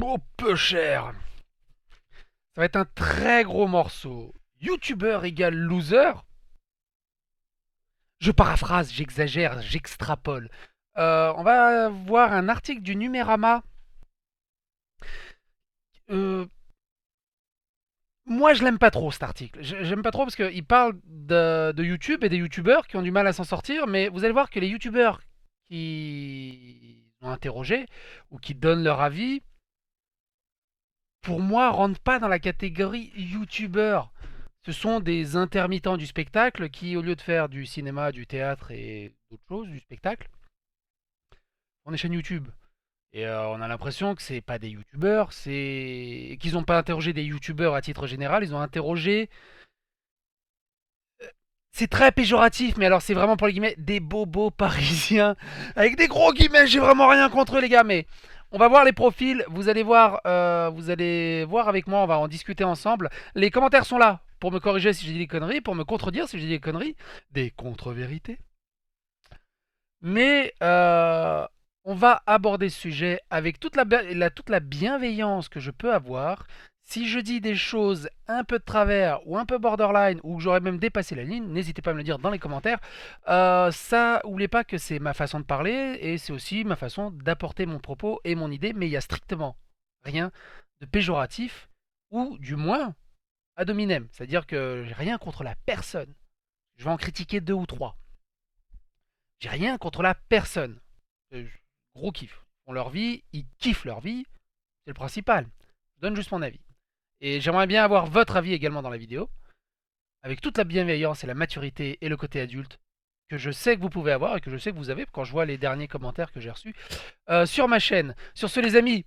Oh, peu cher. Ça va être un très gros morceau. YouTuber égale loser. Je paraphrase, j'exagère, j'extrapole. On va voir un article du Numérama. Euh, Moi, je l'aime pas trop cet article. J'aime pas trop parce qu'il parle de YouTube et des YouTubeurs qui ont du mal à s'en sortir. Mais vous allez voir que les YouTubeurs qui ont interrogé ou qui donnent leur avis, pour moi, rentrent pas dans la catégorie YouTubeurs. Ce sont des intermittents du spectacle qui, au lieu de faire du cinéma, du théâtre et d'autres choses, du spectacle, font des chaînes YouTube. Et on a l'impression que c'est pas des youtubeurs, c'est qu'ils n'ont pas interrogé des youtubeurs à titre général, ils ont interrogé. C'est très péjoratif, mais alors c'est vraiment pour les guillemets des bobos parisiens avec des gros guillemets. J'ai vraiment rien contre eux, les gars, mais on va voir les profils. Vous allez voir avec moi. On va en discuter ensemble. Les commentaires sont là pour me corriger si j'ai dit des conneries, pour me contredire si j'ai dit des conneries, des contre-vérités. Mais on va aborder ce sujet avec toute la bienveillance que je peux avoir. Si je dis des choses un peu de travers ou un peu borderline ou que j'aurais même dépassé la ligne, n'hésitez pas à me le dire dans les commentaires. Ça, n'oubliez pas que c'est ma façon de parler et c'est aussi ma façon d'apporter mon propos et mon idée, mais il y a strictement rien de péjoratif ou du moins ad hominem. C'est-à-dire que j'ai rien contre la personne. Je vais en critiquer deux ou trois. J'ai rien contre la personne. Euh, Gros kiff. Ils font leur vie, ils kiffent leur vie, c'est le principal. Je donne juste mon avis. Et j'aimerais bien avoir votre avis également dans la vidéo, avec toute la bienveillance et la maturité et le côté adulte que je sais que vous pouvez avoir et que je sais que vous avez quand je vois les derniers commentaires que j'ai reçus sur ma chaîne. Sur ce, les amis,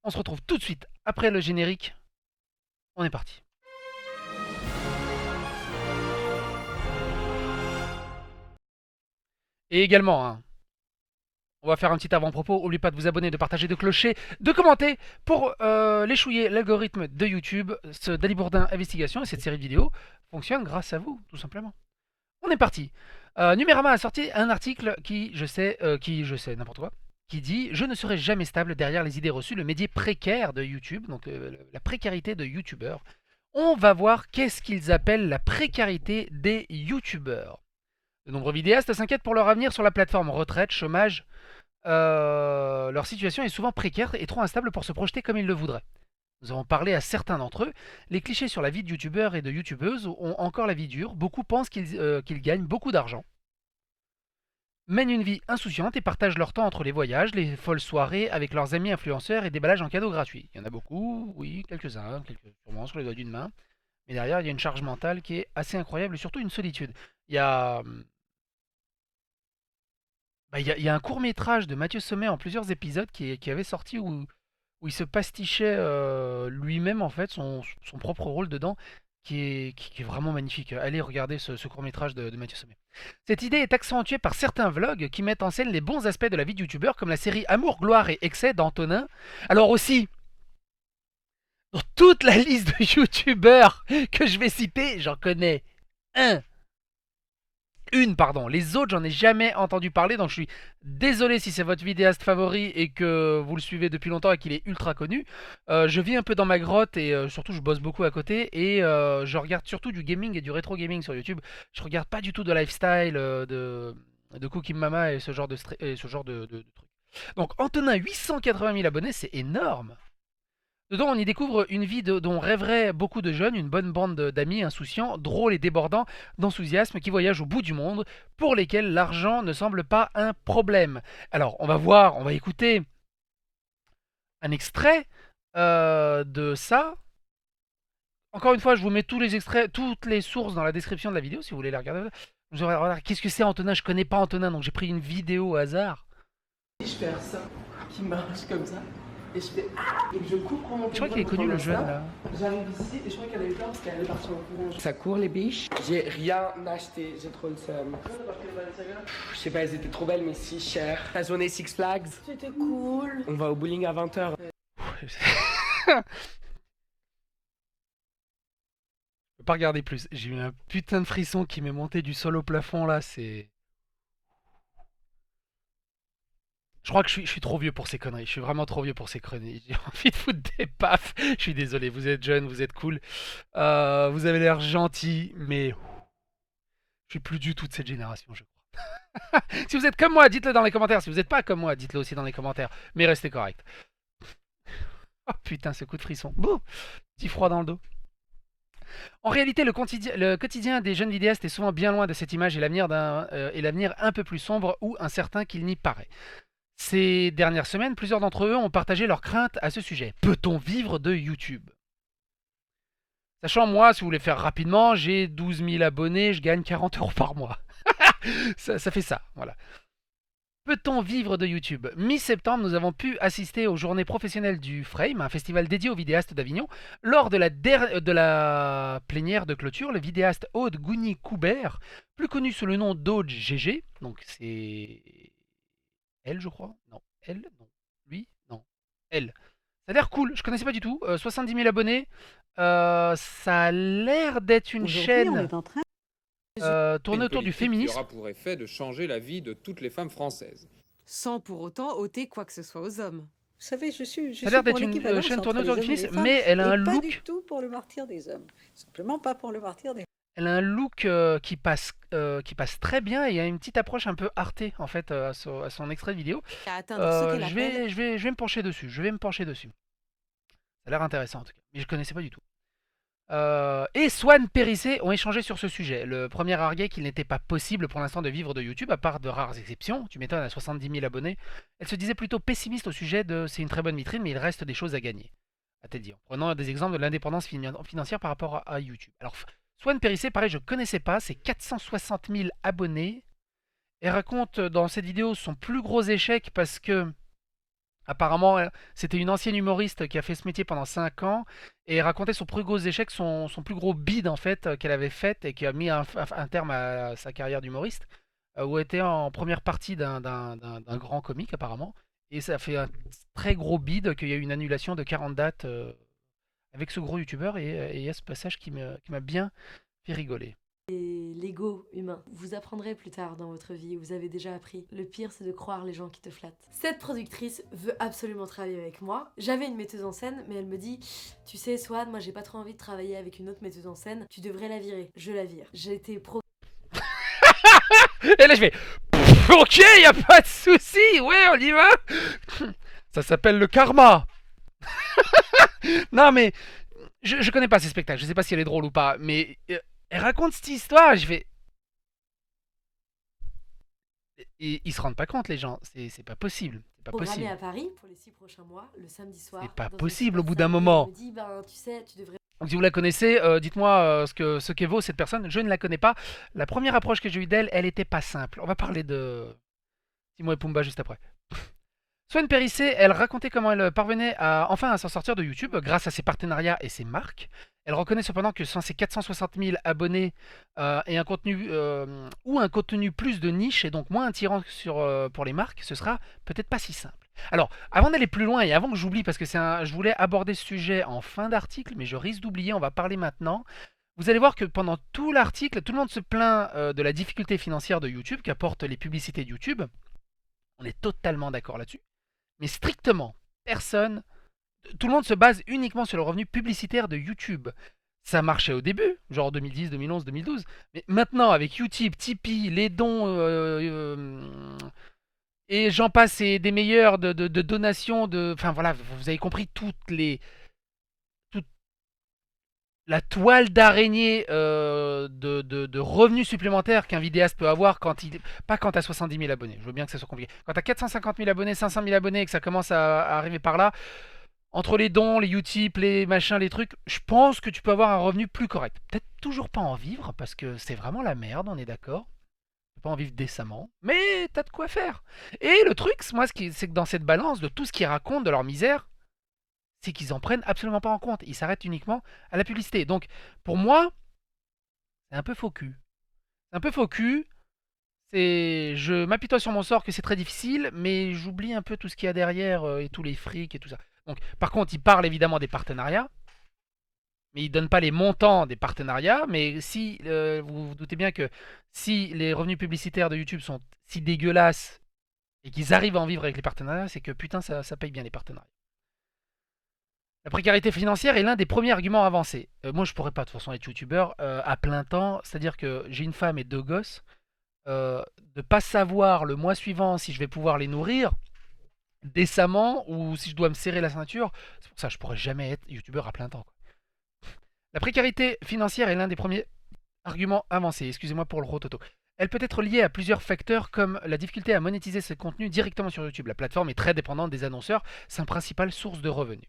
on se retrouve tout de suite après le générique. On est parti. Et également, hein, on va faire un petit avant-propos. N'oubliez pas de vous abonner, de partager, de clocher, de commenter pour l'échouiller l'algorithme de YouTube. Ce Dalibourdin Investigation et cette série de vidéos fonctionne grâce à vous, tout simplement. On est parti. Numérama a sorti un article qui, je sais, n'importe quoi, qui dit Je ne serai jamais stable derrière les idées reçues, le métier précaire de YouTube, donc la précarité de YouTubeurs. On va voir qu'est-ce qu'ils appellent la précarité des YouTubeurs. De nombreux vidéastes s'inquiètent pour leur avenir sur la plateforme retraite, chômage. Leur situation est souvent précaire et trop instable pour se projeter comme ils le voudraient. Nous avons parlé à certains d'entre eux. Les clichés sur la vie de youtubeurs et de youtubeuses ont encore la vie dure. Beaucoup pensent qu'ils gagnent beaucoup d'argent, mènent une vie insouciante et partagent leur temps entre les voyages, les folles soirées avec leurs amis influenceurs et déballages en cadeaux gratuits. Il y en a beaucoup, oui, quelques-uns, sûrement sur les doigts d'une main. Mais derrière, il y a une charge mentale qui est assez incroyable et surtout une solitude. Il y a, il y a un court métrage de Mathieu Sommet en plusieurs épisodes qui avait sorti où il se pastichait lui-même en fait son propre rôle dedans, qui est vraiment magnifique. Allez regarder ce court métrage de Mathieu Sommet. Cette idée est accentuée par certains vlogs qui mettent en scène les bons aspects de la vie de youtubeur comme la série Amour, gloire et excès d'Antonin. Alors aussi, dans toute la liste de youtubeurs que je vais citer, j'en connais un pardon. Les autres, j'en ai jamais entendu parler, donc je suis désolé si c'est votre vidéaste favori et que vous le suivez depuis longtemps et qu'il est ultra connu. Je vis un peu dans ma grotte et surtout je bosse beaucoup à côté et je regarde surtout du gaming et du rétro gaming sur YouTube. Je regarde pas du tout de lifestyle, de Cooking Mama et ce genre de trucs. Donc Antonin, 880 000 abonnés, c'est énorme. Dedans, on y découvre une vie dont rêveraient beaucoup de jeunes, une bonne bande d'amis insouciants, drôles et débordants d'enthousiasme qui voyagent au bout du monde, pour lesquels l'argent ne semble pas un problème. Alors, on va écouter un extrait de ça. Encore une fois, je vous mets tous les extraits, toutes les sources dans la description de la vidéo si vous voulez les regarder. Qu'est-ce que c'est Antonin? Je connais pas Antonin, donc j'ai pris une vidéo au hasard. Je fais ça qui marche comme ça et je fais ah et je coupe mon Je crois qu'il téléphone est pour connu prendre le un jeune snap. là. J'arrive ici et je crois qu'elle a eu peur parce qu'elle est partie en courant. Ça court les biches. J'ai rien acheté, j'ai trop le seum. Je sais pas, elles étaient trop belles mais si chères. La journée Six Flags. C'était cool. On va au bowling à 20h. Je peux pas regarder plus. J'ai eu un putain de frisson qui m'est monté du sol au plafond là, c'est. Je crois que je suis trop vieux pour ces conneries. Je suis vraiment trop vieux pour ces conneries. J'ai envie de foutre des pafs. Je suis désolé, vous êtes jeune, vous êtes cool. Vous avez l'air gentil, mais je suis plus du tout de cette génération, je crois. Si vous êtes comme moi, dites-le dans les commentaires. Si vous n'êtes pas comme moi, dites-le aussi dans les commentaires. Mais restez correct. Oh putain, ce coup de frisson. Bouh, petit froid dans le dos. En réalité, le quotidien des jeunes vidéastes est souvent bien loin de cette image et l'avenir un peu plus sombre ou incertain qu'il n'y paraît. Ces dernières semaines, plusieurs d'entre eux ont partagé leurs craintes à ce sujet. Peut-on vivre de YouTube? Sachant, moi, si vous voulez faire rapidement, j'ai 12 000 abonnés, je gagne 40 € par mois. ça fait ça, voilà. Peut-on vivre de YouTube? Mi-septembre, nous avons pu assister aux journées professionnelles du Frame, un festival dédié aux vidéastes d'Avignon. Lors de la plénière de clôture, le vidéaste Aude Gougny-Coubert, plus connu sous le nom d'Aude GG, donc c'est elle, je crois. Non, elle, non. Lui, non. Elle. Ça a l'air cool, je connaissais pas du tout. 70 000 abonnés. Ça a l'air d'être une chaîne tournée autour du féminisme. Qui aura pour effet de changer la vie de toutes les femmes françaises. Sans pour autant ôter quoi que ce soit aux hommes. Vous savez, je suis Ça a l'air d'être une chaîne tournée autour du féminisme, mais elle a un look. Pas du tout pour le martyre des hommes. Simplement pas pour le martyre des femmes. Elle a un look qui passe très bien et il y a une petite approche un peu artée en fait à son extrait de vidéo. Je vais me pencher dessus. Ça a l'air intéressant en tout cas, mais je connaissais pas du tout. Et Swan Périssé ont échangé sur ce sujet. Le premier arguait qu'il n'était pas possible pour l'instant de vivre de YouTube, à part de rares exceptions. Tu m'étonnes, à 70 000 abonnés. Elle se disait plutôt pessimiste au sujet de c'est une très bonne vitrine, mais il reste des choses à gagner. A-t-elle dit, en prenant des exemples de l'indépendance financière par rapport à YouTube. Alors, Swan Périssé, pareil, je ne connaissais pas, c'est 460 000 abonnés. Elle raconte dans cette vidéo son plus gros échec parce que apparemment, c'était une ancienne humoriste qui a fait ce métier pendant 5 ans et racontait son plus gros échec, son plus gros bid en fait qu'elle avait fait et qui a mis un terme à sa carrière d'humoriste, où elle était en première partie d'un grand comique apparemment. Et ça a fait un très gros bid qu'il y a eu une annulation de 40 dates avec ce gros youtubeur et il y a ce passage qui m'a bien fait rigoler. Et l'ego humain. Vous apprendrez plus tard dans votre vie, vous avez déjà appris. Le pire, c'est de croire les gens qui te flattent. Cette productrice veut absolument travailler avec moi. J'avais une metteuse en scène, mais elle me dit « Tu sais, Swan, moi j'ai pas trop envie de travailler avec une autre metteuse en scène. Tu devrais la virer. » Je la vire. J'ai été Et là je fais « Ok, y a pas de souci, ouais, on y va !» Ça s'appelle le karma. Non mais, je connais pas ces spectacles, je sais pas si elle est drôle ou pas, mais... elle raconte cette histoire, je vais... Et ils se rendent pas compte, les gens. C'est pas possible. C'est pas possible. à Paris pour les 6 prochains mois, le samedi soir. C'est pas possible au bout d'un moment. Elle me dit, ben, tu sais, tu devrais... Donc si vous la connaissez, dites-moi ce qu'est vaut cette personne. Je ne la connais pas. La première approche que j'ai eue d'elle, elle était pas simple. On va parler de Timon et Pumba juste après. Swan Périssé, elle racontait comment elle parvenait enfin à s'en sortir de YouTube grâce à ses partenariats et ses marques. Elle reconnaît cependant que sans ses 460 000 abonnés et un contenu plus de niche et donc moins attirant pour les marques, ce sera peut-être pas si simple. Alors, avant d'aller plus loin et avant que j'oublie, parce que je voulais aborder ce sujet en fin d'article, mais je risque d'oublier, on va parler maintenant. Vous allez voir que pendant tout l'article, tout le monde se plaint de la difficulté financière de YouTube qu'apportent les publicités de YouTube. On est totalement d'accord là-dessus. Mais strictement, personne... Tout le monde se base uniquement sur le revenu publicitaire de YouTube. Ça marchait au début, genre 2010, 2011, 2012. Mais maintenant, avec Utip, Tipeee, les dons... et j'en passe, et des meilleurs de donations, enfin voilà, vous avez compris la toile d'araignée de revenus supplémentaires qu'un vidéaste peut avoir pas quand t'as 70 000 abonnés. Je veux bien que ça soit compliqué. Quand t'as 450 000 abonnés, 500 000 abonnés et que ça commence à arriver par là, entre les dons, les Utip, les machins, les trucs, je pense que tu peux avoir un revenu plus correct. Peut-être toujours pas en vivre parce que c'est vraiment la merde, on est d'accord. Tu peux pas en vivre décemment, mais t'as de quoi faire. Et le truc, moi, c'est que dans cette balance de tout ce qu'ils racontent de leur misère, c'est qu'ils en prennent absolument pas en compte. Ils s'arrêtent uniquement à la publicité. Donc, pour moi, c'est un peu faux cul. C'est un peu faux cul. Je m'apitoie sur mon sort que c'est très difficile, mais j'oublie un peu tout ce qu'il y a derrière et tous les frics et tout ça. Donc, par contre, ils parlent évidemment des partenariats, mais ils donnent pas les montants des partenariats. Mais si vous vous doutez bien que si les revenus publicitaires de YouTube sont si dégueulasses et qu'ils arrivent à en vivre avec les partenariats, c'est que putain, ça paye bien les partenariats. La précarité financière est l'un des premiers arguments avancés. Moi, je pourrais pas de toute façon être youtubeur à plein temps, c'est-à-dire que j'ai une femme et 2 gosses, de pas savoir le mois suivant si je vais pouvoir les nourrir décemment ou si je dois me serrer la ceinture, c'est pour ça que je pourrais jamais être youtubeur à plein temps, quoi. La précarité financière est l'un des premiers arguments avancés, excusez-moi pour le rototo. Elle peut être liée à plusieurs facteurs comme la difficulté à monétiser ses contenus directement sur YouTube. La plateforme est très dépendante des annonceurs, c'est une principale source de revenus.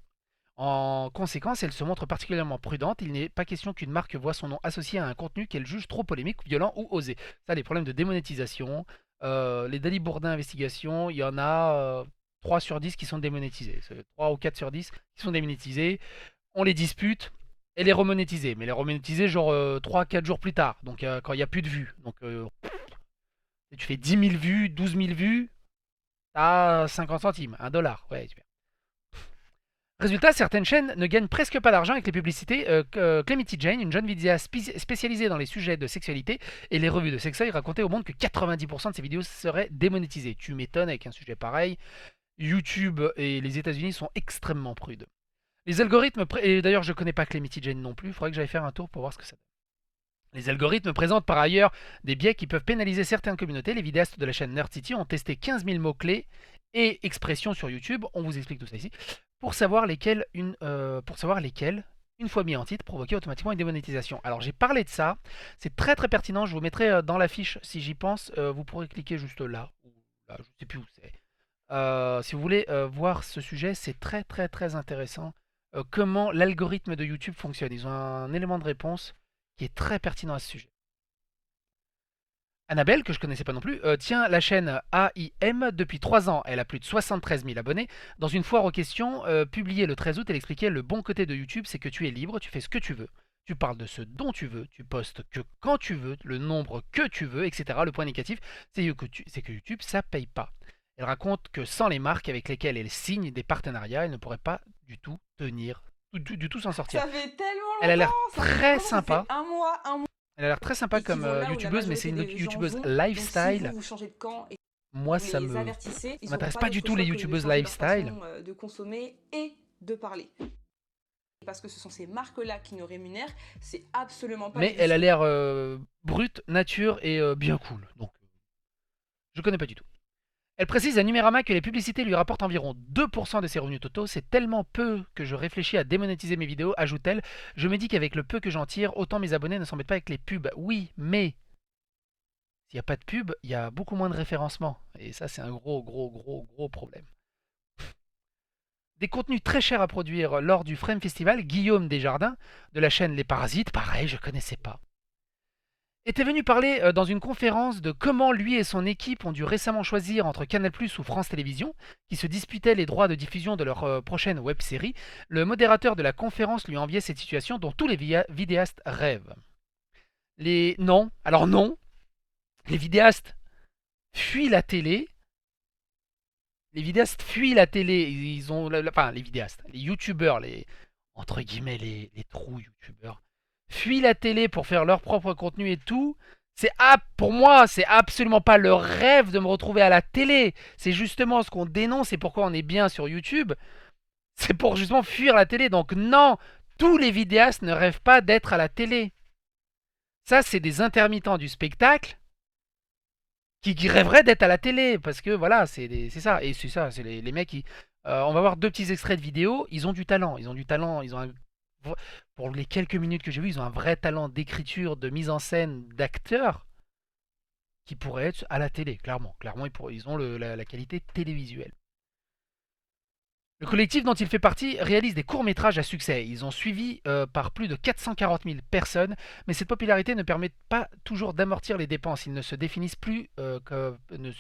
En conséquence, elle se montre particulièrement prudente. Il n'est pas question qu'une marque voit son nom associé à un contenu qu'elle juge trop polémique, violent ou osé. Ça, les problèmes de démonétisation, les Dali Bourdin investigations, il y en a 3 sur 10 qui sont démonétisés. 3 ou 4 sur 10 qui sont démonétisés. On les dispute et les remonétiser. Mais les remonétiser genre 3-4 jours plus tard. Donc quand il n'y a plus de vues. Donc tu fais 10 000 vues, 12 000 vues, t'as 50 centimes, 1 dollar. Ouais, super. Résultat, certaines chaînes ne gagnent presque pas d'argent avec les publicités. Clemity Jane, une jeune vidéaste spécialisée dans les sujets de sexualité et les revues de sextoy, racontait au monde que 90% de ses vidéos seraient démonétisées. Tu m'étonnes avec un sujet pareil. YouTube et les États-Unis sont extrêmement prudes. Les algorithmes, et d'ailleurs je ne connais pas Clemity Jane non plus, il faudrait que j'aille faire un tour pour voir ce que ça donne. Les algorithmes présentent par ailleurs des biais qui peuvent pénaliser certaines communautés. Les vidéastes de la chaîne Nerd City ont testé 15 000 mots-clés et expressions sur YouTube. On vous explique tout ça ici. Pour savoir lesquels, une fois mis en titre, provoquaient automatiquement une démonétisation. Alors j'ai parlé de ça, c'est très très pertinent, je vous mettrai dans la fiche si j'y pense, vous pourrez cliquer juste là, ou là, je ne sais plus où c'est. Si vous voulez voir ce sujet, c'est très très très intéressant. Comment l'algorithme de YouTube fonctionne. Ils ont un élément de réponse qui est très pertinent à ce sujet. Annabelle, que je connaissais pas non plus, tient la chaîne AIM depuis 3 ans. Elle a plus de 73 000 abonnés. Dans une foire aux questions publiée le 13 août, elle expliquait le bon côté de YouTube, c'est que tu es libre, tu fais ce que tu veux. Tu parles de ce dont tu veux, tu postes que quand tu veux, le nombre que tu veux, etc. Le point négatif, c'est que YouTube, ça paye pas. Elle raconte que sans les marques avec lesquelles elle signe des partenariats, elle ne pourrait pas du tout tenir, du tout s'en sortir. Ça fait tellement longtemps. Elle a l'air ça fait très longtemps, ça sympa. fait un mois. Elle a l'air très sympa Et qui comme vont là où la youtubeuse, mais c'est une majorité des gens youtubeuse vont. lifestyle. Donc, si vous changez de camp et Moi, vous ça les me avertissez, ils m'intéresse auront pas d'autre du tout choix les que de youtubeuses changer leur lifestyle. façon, de consommer et de parler. Parce que ce sont ces marques-là qui nous rémunèrent, c'est absolument pas Mais légitime. elle a l'air brute, nature et bien cool. Donc, je connais pas du tout. Elle précise à Numérama que les publicités lui rapportent environ 2% de ses revenus totaux. C'est tellement peu que je réfléchis à démonétiser mes vidéos, ajoute-t-elle. Je me dis qu'avec le peu que j'en tire, autant mes abonnés ne s'embêtent pas avec les pubs. Oui, mais s'il n'y a pas de pub, il y a beaucoup moins de référencement. Et ça, c'est un gros problème. Des contenus très chers à produire lors du Frame Festival, Guillaume Desjardins, de la chaîne Les Parasites, pareil, je connaissais pas, était venu parler dans une conférence de comment lui et son équipe ont dû récemment choisir entre Canal+ ou France Télévisions, qui se disputaient les droits de diffusion de leur prochaine web-série. Le modérateur de la conférence lui enviait cette situation dont tous les vidéastes rêvent. Non, les vidéastes fuient la télé. Les vidéastes fuient la télé. Ils ont, enfin, les vidéastes, les youtubeurs, entre guillemets, les trous youtubeurs, fuient la télé pour faire leur propre contenu et tout. Pour moi, c'est absolument pas le rêve de me retrouver à la télé. C'est justement ce qu'on dénonce et pourquoi on est bien sur YouTube. C'est pour justement fuir la télé. Donc non, tous les vidéastes ne rêvent pas d'être à la télé. Ça, c'est des intermittents du spectacle qui rêveraient d'être à la télé. Parce que voilà, c'est ça. Et c'est ça, c'est les mecs qui... on va voir 2 petits extraits de vidéos. Ils ont du talent. Ils ont pour les quelques minutes que j'ai vues, ils ont un vrai talent d'écriture, de mise en scène, d'acteur qui pourrait être à la télé, clairement. Clairement, ils ont la qualité télévisuelle. Le collectif dont il fait partie réalise des courts-métrages à succès. Ils ont suivi par plus de 440 000 personnes, mais cette popularité ne permet pas toujours d'amortir les dépenses. Ils ne se définissent plus,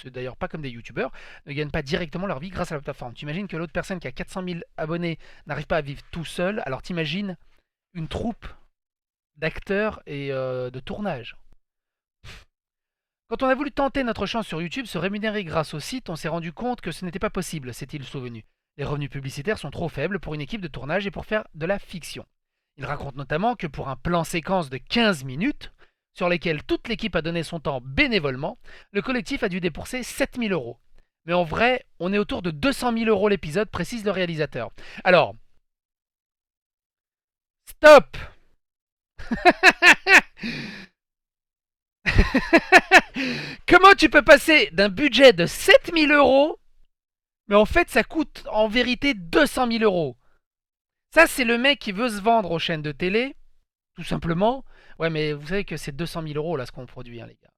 d'ailleurs pas comme des youtubeurs, ne gagnent pas directement leur vie grâce à la plateforme. Tu imagines que l'autre personne qui a 400 000 abonnés n'arrive pas à vivre tout seul, alors t'imagines une troupe d'acteurs et de tournage. Quand on a voulu tenter notre chance sur YouTube, se rémunérer grâce au site, on s'est rendu compte que ce n'était pas possible, s'est-il souvenu. Les revenus publicitaires sont trop faibles pour une équipe de tournage et pour faire de la fiction. Il raconte notamment que pour un plan séquence de 15 minutes, sur lesquels toute l'équipe a donné son temps bénévolement, le collectif a dû débourser 7 000 €. Mais en vrai, on est autour de 200 000 € l'épisode, précise le réalisateur. Alors, stop. Comment tu peux passer d'un budget de 7 000 €, mais en fait ça coûte en vérité 200 000 €? Ça, c'est le mec qui veut se vendre aux chaînes de télé, tout simplement. Ouais, mais vous savez que c'est 200 000 € là ce qu'on produit, hein, les gars.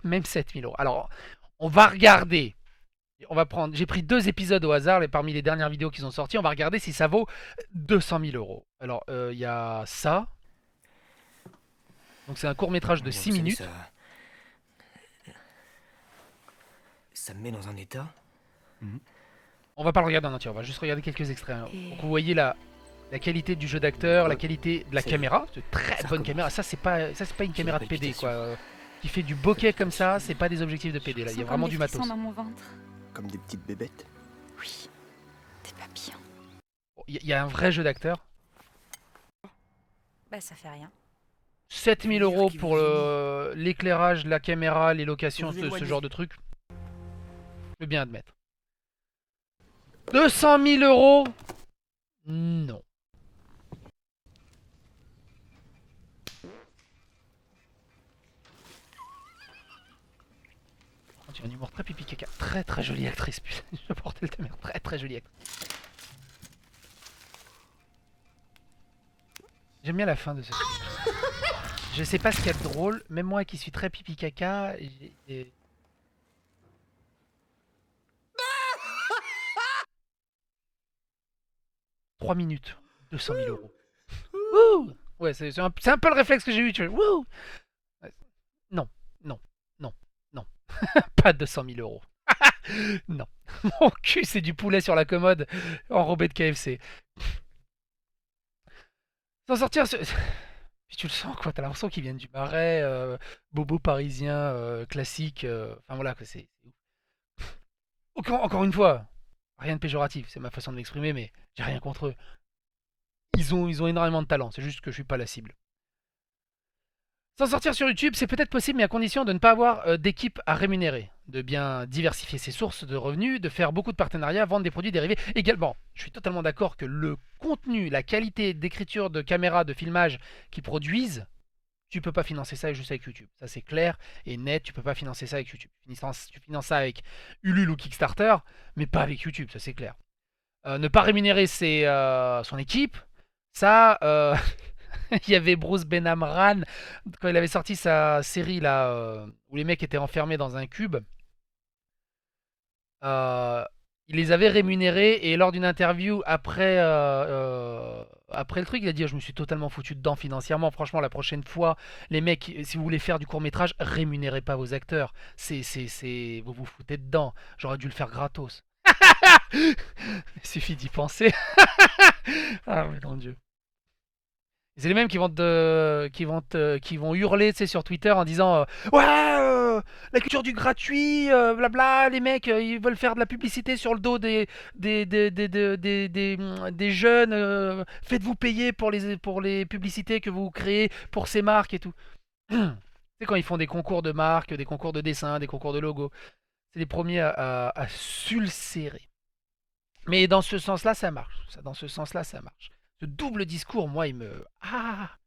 Même 7 000 €. Alors, on va regarder. On va prendre. J'ai pris 2 épisodes au hasard, parmi les dernières vidéos qui sont sorties. On va regarder si ça vaut 200 000 €. Alors, il y a ça. Donc, c'est un court métrage de 6 minutes. Ça me met dans un état. On va pas le regarder en entier, on va juste regarder quelques extraits. Donc vous voyez la qualité du jeu d'acteur, la qualité de la caméra, c'est une très bonne caméra. Ça c'est pas une caméra de PD quoi. Qui fait du bokeh comme ça, c'est pas des objectifs de PD là, il y a vraiment du matos. Dans mon ventre. Comme des petites bébêtes. Oui, des papillons. Il y a un vrai jeu d'acteur. Bah ça fait rien. 7 000 € pour l'éclairage, la caméra, les locations, ce genre de truc. Je veux bien admettre. 200 000 €? Non. Tu as un humour très pipi caca. Très très jolie actrice, putain. Je portais le merde. Très très jolie actrice. J'aime bien la fin de ce film. Je sais pas ce qu'il y a de drôle. Même moi qui suis très pipi caca. 3 minutes, 200 000 €. Wouh! Ouais, c'est un peu le réflexe que j'ai eu. Tu vois. Wouh! Non, non, non, non. Pas 200 000 €. Non. Mon cul, c'est du poulet sur la commode enrobé de KFC. S'en sortir... Puis tu le sens quoi, t'as l'impression qu'ils viennent du Marais, bobo parisien, classique. Enfin voilà, que c'est... Encore une fois, rien de péjoratif, c'est ma façon de m'exprimer, mais j'ai rien contre eux. Ils ont énormément de talent, c'est juste que je suis pas la cible. S'en sortir sur YouTube, c'est peut-être possible, mais à condition de ne pas avoir d'équipe à rémunérer, de bien diversifier ses sources de revenus, de faire beaucoup de partenariats, vendre des produits dérivés. Également, je suis totalement d'accord que le contenu, la qualité d'écriture, de caméra, de filmage qu'ils produisent, tu peux pas financer ça juste avec YouTube. Ça c'est clair et net, tu peux pas financer ça avec YouTube. Tu finances ça avec Ulule ou Kickstarter, mais pas avec YouTube, ça c'est clair. Ne pas rémunérer son équipe, ça... Il y avait Bruce Benamran, quand il avait sorti sa série là, où les mecs étaient enfermés dans un cube. Il les avait rémunérés et lors d'une interview après le truc, il a dit je me suis totalement foutu dedans financièrement. Franchement, la prochaine fois, les mecs, si vous voulez faire du court métrage, rémunérez pas vos acteurs. Vous vous foutez dedans. J'aurais dû le faire gratos. Il suffit d'y penser. Ah mais mon Dieu. C'est les mêmes qui vont hurler, tu sais, sur Twitter en disant ouais, la culture du gratuit, blabla, les mecs ils veulent faire de la publicité sur le dos des jeunes, faites-vous payer pour les publicités que vous créez pour ces marques et tout. C'est quand ils font des concours de marques, des concours de dessin, des concours de logos. C'est les premiers à sulcérer. Mais dans ce sens-là, ça marche. Dans ce sens-là, ça marche. Ce double discours, moi, il me... Ah!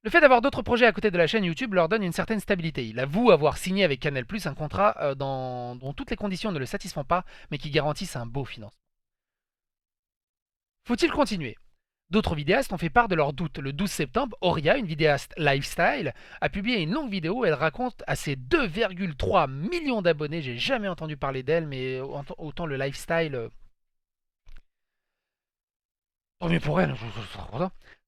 Le fait d'avoir d'autres projets à côté de la chaîne YouTube leur donne une certaine stabilité. Il avoue avoir signé avec Canal+, un contrat dont toutes les conditions ne le satisfont pas, mais qui garantissent un beau financement. Faut-il continuer? D'autres vidéastes ont fait part de leurs doutes. Le 12 septembre, Auria, une vidéaste lifestyle, a publié une longue vidéo où elle raconte à ses 2,3 millions d'abonnés, j'ai jamais entendu parler d'elle, mais autant le lifestyle... Tant mieux pour elle,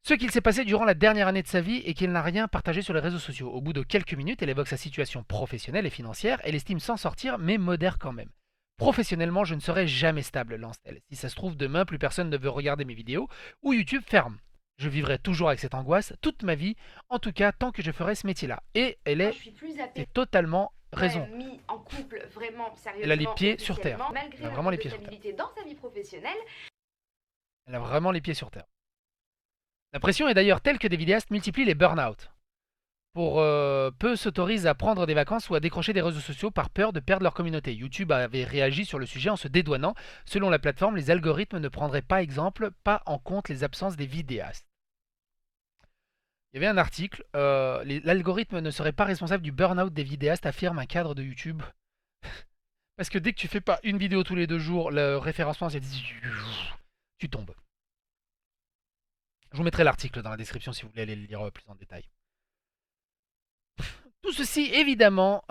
ce qu'il s'est passé durant la dernière année de sa vie et qu'il n'a rien partagé sur les réseaux sociaux. Au bout de quelques minutes, elle évoque sa situation professionnelle et financière. Elle estime s'en sortir, mais modère quand même. Professionnellement, je ne serai jamais stable, lance-t-elle. Si ça se trouve, demain, plus personne ne veut regarder mes vidéos ou YouTube ferme. Je vivrai toujours avec cette angoisse toute ma vie, en tout cas tant que je ferai ce métier-là. Et elle est totalement raison. Mis en couple, vraiment, sérieusement, elle a les pieds sur terre. Malgré elle a vraiment les pieds sur terre. Dans sa vie professionnelle. Elle a vraiment les pieds sur terre. La pression est d'ailleurs telle que des vidéastes multiplient les burn-out. peu s'autorisent à prendre des vacances ou à décrocher des réseaux sociaux par peur de perdre leur communauté. YouTube avait réagi sur le sujet en se dédouanant. Selon la plateforme, les algorithmes ne prendraient pas en compte les absences des vidéastes. Il y avait un article, l'algorithme ne serait pas responsable du burn-out des vidéastes, affirme un cadre de YouTube. Parce que dès que tu fais pas une vidéo tous les 2 jours, le référencement, tu tombes. Je vous mettrai l'article dans la description si vous voulez aller le lire plus en détail. Tout ceci, évidemment,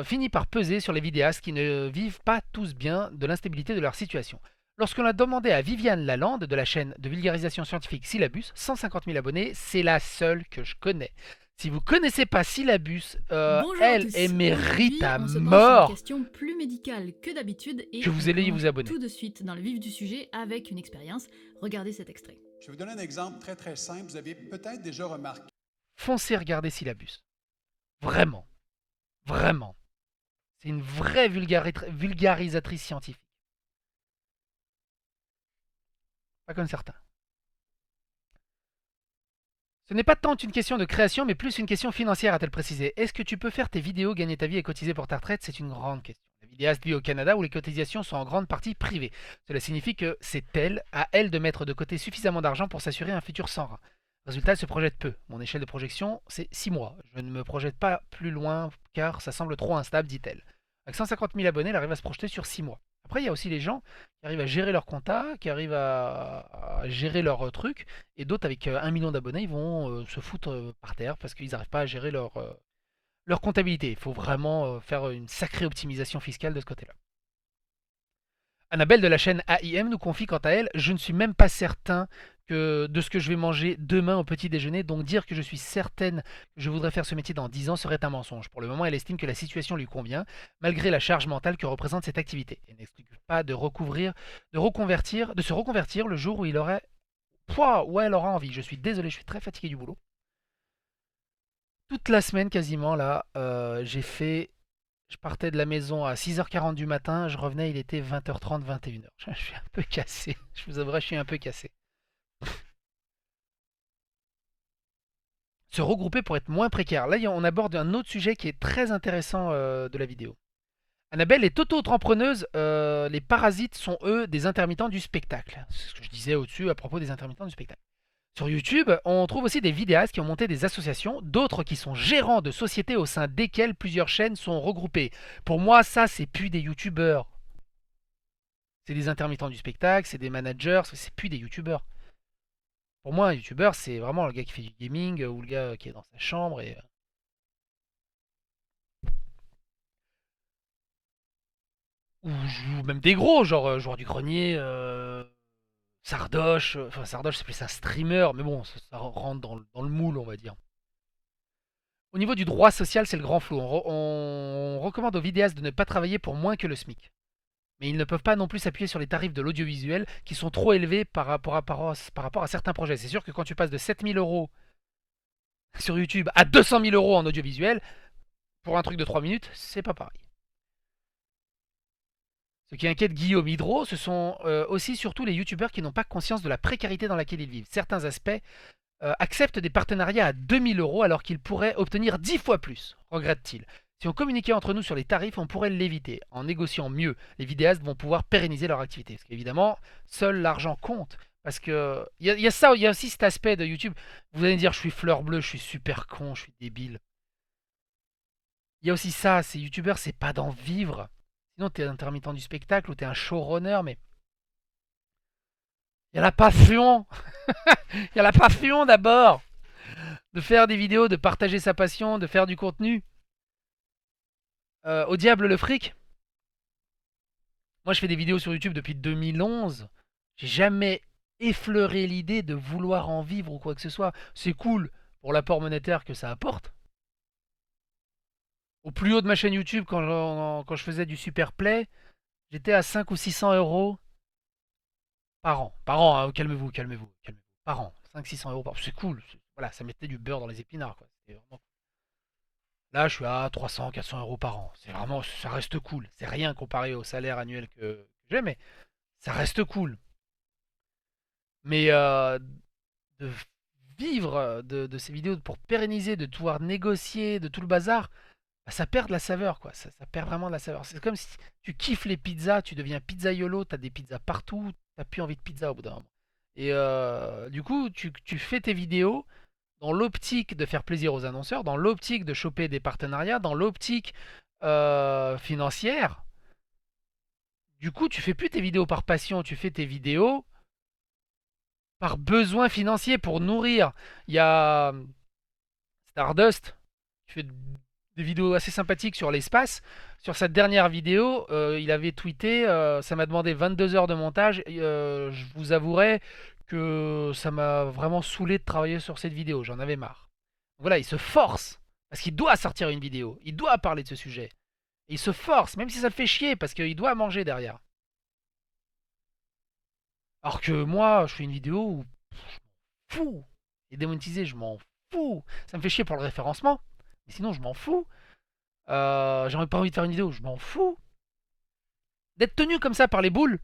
finit par peser sur les vidéastes qui ne vivent pas tous bien de l'instabilité de leur situation. Lorsqu'on a demandé à Viviane Lalande de la chaîne de vulgarisation scientifique Syllabus, 150 000 abonnés, c'est la seule que je connais. Si vous connaissez pas Syllabus, elle mérite à mort. Une question plus médicale que d'habitude et que vous ayez vous abonner. Tout de suite dans le vif du sujet avec une expérience. Regardez cet extrait. Je vais vous donner un exemple très simple. Vous avez peut-être déjà remarqué. Foncez regarder Syllabus. Vraiment. Vraiment. C'est une vraie vulgarisatrice scientifique. Pas comme certains. Ce n'est pas tant une question de création, mais plus une question financière, a-t-elle précisé. Est-ce que tu peux faire tes vidéos, gagner ta vie et cotiser pour ta retraite? C'est une grande question. La vidéaste vit au Canada où les cotisations sont en grande partie privées. Cela signifie que c'est à elle de mettre de côté suffisamment d'argent pour s'assurer un futur sans rein. Résultat, elle se projette peu. Mon échelle de projection, c'est 6 mois. Je ne me projette pas plus loin car ça semble trop instable, dit-elle. Avec 150 000 abonnés, elle arrive à se projeter sur 6 mois. Après, il y a aussi les gens qui arrivent à gérer leur compta, qui arrivent à gérer leur truc, et d'autres avec 1 million d'abonnés, ils vont se foutre par terre parce qu'ils n'arrivent pas à gérer leur comptabilité. Il faut vraiment faire une sacrée optimisation fiscale de ce côté-là. Annabelle de la chaîne AIM nous confie quant à elle, je ne suis même pas certain de ce que je vais manger demain au petit déjeuner, donc dire que je suis certaine que je voudrais faire ce métier dans 10 ans serait un mensonge. Pour le moment, elle estime que la situation lui convient, malgré la charge mentale que représente cette activité. Elle n'exclut pas de se reconvertir le jour où elle aura envie. Je suis désolé, je suis très fatigué du boulot. Toute la semaine quasiment, là, je partais de la maison à 6h40 du matin, je revenais, il était 20h30, 21h. Je suis un peu cassé, je vous avouerai, je suis un peu cassé. Se regrouper pour être moins précaire. Là, on aborde un autre sujet qui est très intéressant de la vidéo. Annabelle est auto-entrepreneuse. Les parasites sont, eux, des intermittents du spectacle. C'est ce que je disais au-dessus à propos des intermittents du spectacle. Sur YouTube, on trouve aussi des vidéastes qui ont monté des associations, d'autres qui sont gérants de sociétés au sein desquelles plusieurs chaînes sont regroupées. Pour moi, ça, c'est plus des youtubeurs. C'est des intermittents du spectacle, c'est des managers, c'est plus des youtubeurs. Pour moi, un youtubeur, c'est vraiment le gars qui fait du gaming ou le gars qui est dans sa chambre et... Ou même des gros, genre joueur du grenier, Sardoche. Enfin, Sardoche, c'est plus un streamer, mais bon, ça rentre dans le moule, on va dire. Au niveau du droit social, c'est le grand flou. On recommande aux vidéastes de ne pas travailler pour moins que le SMIC. Mais ils ne peuvent pas non plus s'appuyer sur les tarifs de l'audiovisuel qui sont trop élevés par rapport à certains projets. C'est sûr que quand tu passes de 7 000 € sur YouTube à 200 000 € en audiovisuel, pour un truc de 3 minutes, c'est pas pareil. Ce qui inquiète Guillaume Hydro, ce sont aussi surtout les youtubeurs qui n'ont pas conscience de la précarité dans laquelle ils vivent. Certains aspects acceptent des partenariats à 2 000 € alors qu'ils pourraient obtenir 10 fois plus, regrette-t-il. Si on communiquait entre nous sur les tarifs, on pourrait l'éviter. En négociant mieux, les vidéastes vont pouvoir pérenniser leur activité. Parce qu'évidemment, seul l'argent compte. Parce que il y a aussi cet aspect de YouTube. Vous allez me dire, je suis fleur bleue, je suis super con, je suis débile. Il y a aussi ça, ces youtubeurs, c'est pas d'en vivre. Sinon, t'es intermittent du spectacle ou t'es un showrunner, mais... Il y a la passion. Il y a la passion d'abord. De faire des vidéos, de partager sa passion, de faire du contenu. Au diable le fric. Moi, je fais des vidéos sur YouTube depuis 2011. J'ai jamais effleuré l'idée de vouloir en vivre ou quoi que ce soit. C'est cool pour l'apport monétaire que ça apporte. Au plus haut de ma chaîne YouTube, quand je faisais du super play, j'étais à 500 ou 600 € par an. Par an, hein, calmez-vous. Par an, 500-600 € par an. C'est cool. Voilà, ça mettait du beurre dans les épinards, quoi. Vraiment... Là, je suis à 300-400 € par an. C'est vraiment, ça reste cool. C'est rien comparé au salaire annuel que j'ai, mais ça reste cool. Mais de vivre de ces vidéos, pour pérenniser, de pouvoir négocier, de tout le bazar, bah, ça perd de la saveur, quoi. Ça perd vraiment de la saveur. C'est comme si tu kiffes les pizzas, tu deviens pizzaiolo, t'as des pizzas partout, t'as plus envie de pizza au bout d'un moment. Et du coup, tu fais tes vidéos dans l'optique de faire plaisir aux annonceurs, dans l'optique de choper des partenariats, dans l'optique financière. Du coup, tu fais plus tes vidéos par passion, tu fais tes vidéos par besoin financier pour nourrir. Il y a Stardust qui fait des vidéos assez sympathiques sur l'espace. Sur sa dernière vidéo, il avait tweeté ça m'a demandé 22 heures de montage. Je vous avouerai que ça m'a vraiment saoulé de travailler sur cette vidéo. J'en avais marre. Voilà, il se force parce qu'il doit sortir une vidéo. Il doit parler de ce sujet. Et il se force, même si ça le fait chier, parce qu'il doit manger derrière. Alors que moi, je fais une vidéo où je m'en fous. Et démonétisé, je m'en fous. Ça me fait chier pour le référencement. Mais sinon, je m'en fous. J'aurais pas envie de faire une vidéo, je m'en fous. D'être tenu comme ça par les boules,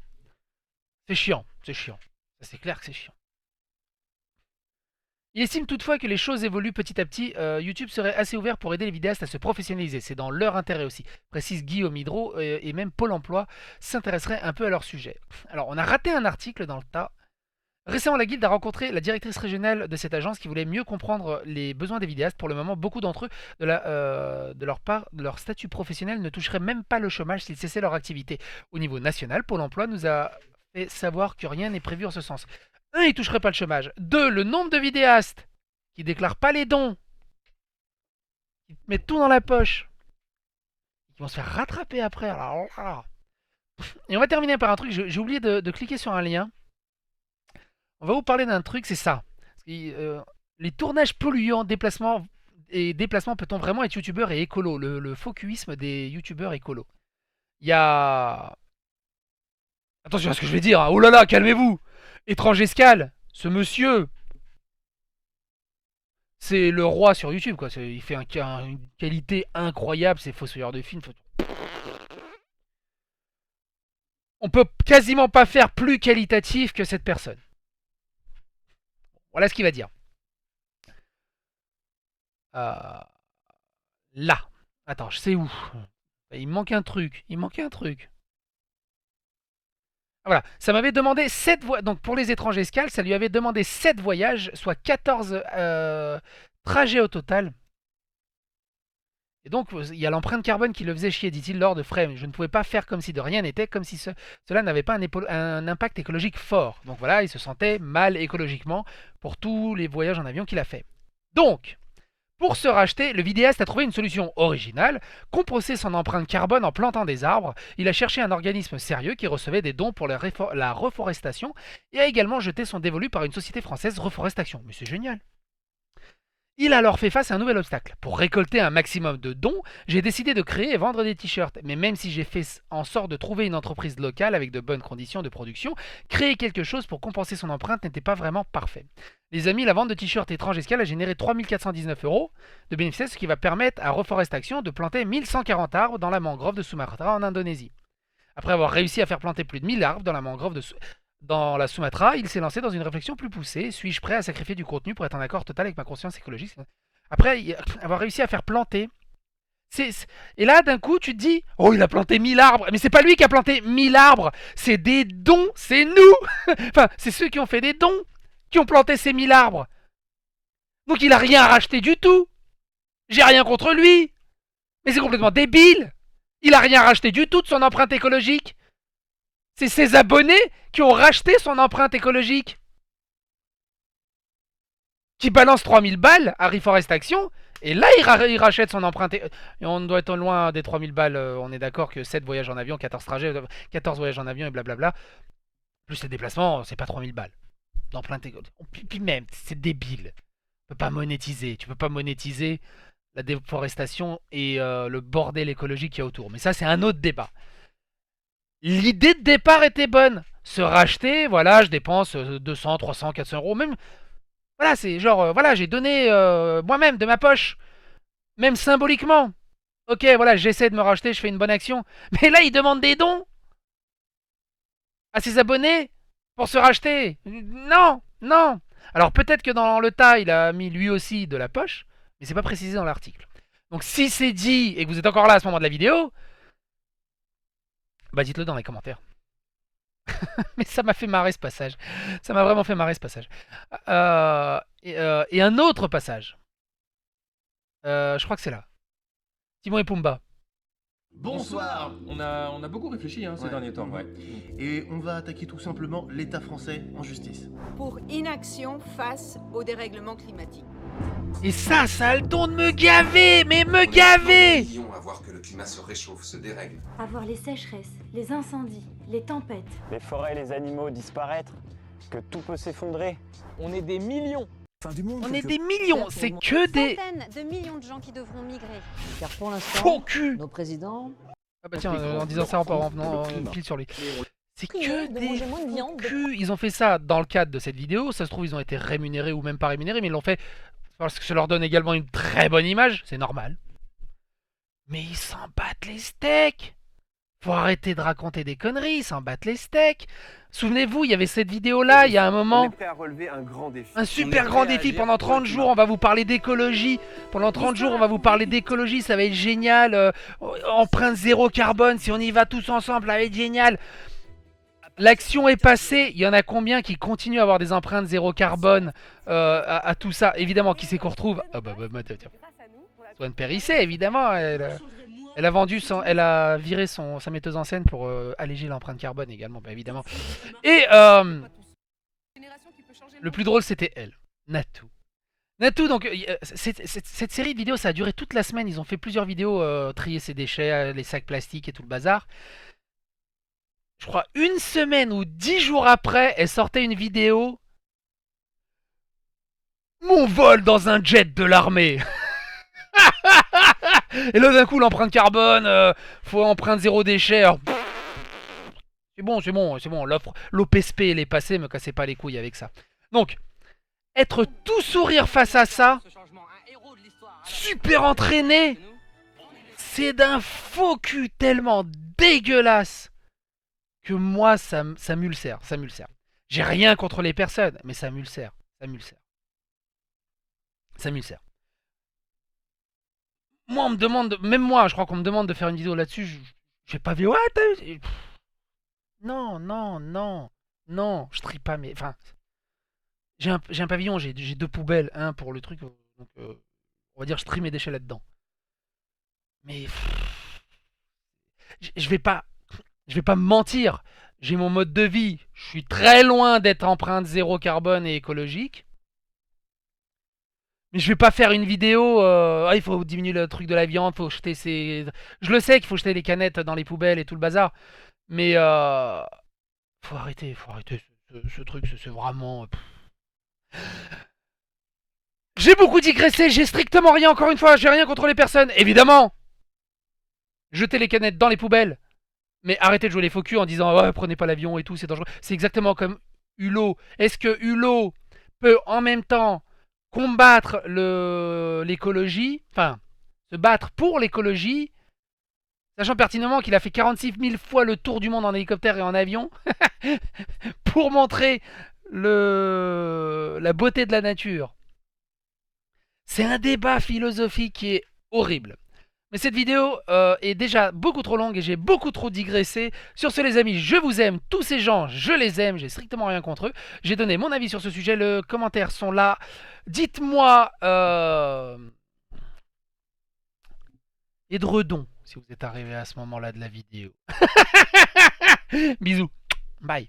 c'est chiant, c'est chiant. Ça, c'est clair que c'est chiant. Il estime toutefois que les choses évoluent petit à petit. YouTube serait assez ouvert pour aider les vidéastes à se professionnaliser. C'est dans leur intérêt aussi, précise Guillaume Hydro, et même Pôle emploi s'intéresserait un peu à leur sujet. Alors, on a raté un article dans le tas. Récemment, la Guilde a rencontré la directrice régionale de cette agence qui voulait mieux comprendre les besoins des vidéastes. Pour le moment, beaucoup d'entre eux, de leur part, de leur statut professionnel, ne toucheraient même pas le chômage s'ils cessaient leur activité. Au niveau national, Pôle emploi nous a fait savoir que rien n'est prévu en ce sens. 1, ils ne toucheraient pas le chômage. 2, le nombre de vidéastes qui ne déclarent pas les dons, qui mettent tout dans la poche, qui vont se faire rattraper après. Alors, là. Et on va terminer par un truc, j'ai oublié de cliquer sur un lien. On va vous parler d'un truc, c'est ça. Les tournages polluants, déplacements peut-on vraiment être youtubeur et écolo? Le focusisme des youtubeurs écolo. Il y a... Attention à ce que je vais dire, hein. Oh là là, calmez-vous. Étrange Escale, ce monsieur, c'est le roi sur YouTube, quoi. Il fait une qualité incroyable, c'est fossoyeur de films. On peut quasiment pas faire plus qualitatif que cette personne. Voilà ce qu'il va dire. Là. Attends, je sais où. Il me manque un truc. Voilà, ça m'avait demandé 7 voyages. Donc pour les étranges escales, ça lui avait demandé 7 voyages, soit 14 trajets au total. Et donc il y a l'empreinte carbone qui le faisait chier, dit-il lors de frais. Je ne pouvais pas faire comme si de rien n'était, comme si cela n'avait pas un impact écologique fort. Donc voilà, il se sentait mal écologiquement pour tous les voyages en avion qu'il a fait. Donc, pour se racheter, le vidéaste a trouvé une solution originale, compenser son empreinte carbone en plantant des arbres. Il a cherché un organisme sérieux qui recevait des dons pour la reforestation et a également jeté son dévolu par une société française, Reforestation. Mais c'est génial. Il a alors fait face à un nouvel obstacle. Pour récolter un maximum de dons, j'ai décidé de créer et vendre des t-shirts. Mais même si j'ai fait en sorte de trouver une entreprise locale avec de bonnes conditions de production, créer quelque chose pour compenser son empreinte n'était pas vraiment parfait. Les amis, la vente de t-shirts étranges escales a généré 3 419 € de bénéfices, ce qui va permettre à Reforestation de planter 1140 arbres dans la mangrove de Sumatra en Indonésie. Après avoir réussi à faire planter plus de 1000 arbres dans la mangrove dans la Sumatra, il s'est lancé dans une réflexion plus poussée. Suis-je prêt à sacrifier du contenu pour être en accord total avec ma conscience écologique? Après avoir réussi à faire planter... Et là, d'un coup, tu te dis, oh, il a planté 1000 arbres. Mais c'est pas lui qui a planté 1000 arbres. C'est des dons, c'est nous. Enfin, c'est ceux qui ont fait des dons qui ont planté ces 1000 arbres. Donc il a rien racheté du tout. J'ai rien contre lui. Mais c'est complètement débile. Il a rien racheté du tout de son empreinte écologique. C'est ses abonnés qui ont racheté son empreinte écologique. Qui balance 3000 balles à Reforestation. Et là, il rachète son empreinte. Et on doit être loin des 3000 balles. On est d'accord que 7 voyages en avion, 14 trajets, 14 voyages en avion et blablabla. Plus les déplacements, c'est pas 3000 balles. D'empreinte écologique. Puis même, c'est débile. Tu peux pas monétiser. Tu peux pas monétiser la déforestation et le bordel écologique qu'il y a autour. Mais ça, c'est un autre débat. L'idée de départ était bonne. Se racheter, voilà, je dépense 200, 300, 400 €. Même, voilà, c'est genre, voilà, j'ai donné moi-même de ma poche. Même symboliquement. Ok, voilà, j'essaie de me racheter, je fais une bonne action. Mais là, il demande des dons à ses abonnés pour se racheter. Non, non. Alors peut-être que dans le tas, il a mis lui aussi de la poche, mais c'est pas précisé dans l'article. Donc si c'est dit et que vous êtes encore là à ce moment de la vidéo, bah dites-le dans les commentaires. Mais ça m'a fait marrer ce passage. Ça m'a vraiment fait marrer ce passage. Et un autre passage. Je crois que c'est là. Timon et Pumba. Bonsoir. On a beaucoup réfléchi ces derniers temps. Ouais. Et on va attaquer tout simplement l'État français en justice. Pour inaction face au dérèglement climatique. Et ça a le don de me gaver, mais me gaver. À voir que le climat se réchauffe, se dérègle. À voir les sécheresses, les incendies, les tempêtes. Les forêts et les animaux disparaître, que tout peut s'effondrer. On est des millions. Fin du monde, on est des millions, c'est que des centaines de millions de gens qui devront migrer. Car pour l'instant, faux cul. nos présidents... Ah bah tiens, en disant ça, en venant pile sur lui. C'est que des faux culs. Ils ont fait ça dans le cadre de cette vidéo. Ça se trouve, ils ont été rémunérés ou même pas rémunérés, mais ils l'ont fait parce que ça leur donne également une très bonne image. C'est normal. Mais ils s'en battent les steaks. Faut arrêter de raconter des conneries, ils s'en battent les steaks. Souvenez-vous, il y avait cette vidéo-là, il y a un moment. On est prêt à relever un grand défi. Un super grand défi. Pendant 30 jours, on va vous parler d'écologie. Pendant 30 jours, on va vous parler d'écologie. Ça va être génial. Empreinte zéro carbone. Si on y va tous ensemble, ça va être génial. L'action est passée. Il y en a combien qui continuent à avoir des empreintes zéro carbone à tout ça? Évidemment, qui c'est qu'on retrouve? Ah bah tiens. Swan Périssé, évidemment. Elle a vendu elle a viré sa metteuse en scène pour alléger l'empreinte carbone également, bah, évidemment. Et le plus drôle, c'était elle, Natou. Natou, donc, cette série de vidéos, ça a duré toute la semaine. Ils ont fait plusieurs vidéos, trier ses déchets, les sacs plastiques et tout le bazar. Je crois une semaine ou 10 jours après, elle sortait une vidéo. Mon vol dans un jet de l'armée. Et là d'un coup l'empreinte carbone, faut empreinte zéro déchet. C'est bon, l'OPSP elle est passée, me cassez pas les couilles avec ça. Donc, être tout sourire face à ça, super entraîné, c'est d'un faux cul tellement dégueulasse que moi ça m'ulcère, ça m'ulcère. J'ai rien contre les personnes, mais ça m'ulcère, ça m'ulcère. Ça m'ulcère. Moi, on me demande, même moi, je crois qu'on me demande de faire une vidéo là-dessus. Je fais pas vidéo. Non, je trie pas, mais enfin, j'ai un pavillon, j'ai 2 poubelles, un pour le truc, donc on va dire je trie mes déchets là-dedans. Mais je vais pas me mentir. J'ai mon mode de vie. Je suis très loin d'être empreinte zéro carbone et écologique. Mais je vais pas faire une vidéo, il faut diminuer le truc de la viande, faut jeter ces... Je le sais qu'il faut jeter les canettes dans les poubelles et tout le bazar. Mais faut arrêter ce truc, c'est vraiment... J'ai beaucoup digressé, j'ai strictement rien, encore une fois, j'ai rien contre les personnes, évidemment. Jeter les canettes dans les poubelles. Mais arrêtez de jouer les faux culs en disant ouais, prenez pas l'avion et tout, c'est dangereux. C'est exactement comme Hulot. Est-ce que Hulot peut en même temps combattre l'écologie, enfin, se battre pour l'écologie, sachant pertinemment qu'il a fait 46 000 fois le tour du monde en hélicoptère et en avion, pour montrer la beauté de la nature. C'est un débat philosophique qui est horrible. Mais cette vidéo est déjà beaucoup trop longue et j'ai beaucoup trop digressé. Sur ce les amis, je vous aime. Tous ces gens, je les aime. J'ai strictement rien contre eux. J'ai donné mon avis sur ce sujet. Les commentaires sont là. Dites-moi... Édredon, si vous êtes arrivé à ce moment-là de la vidéo. Bisous. Bye.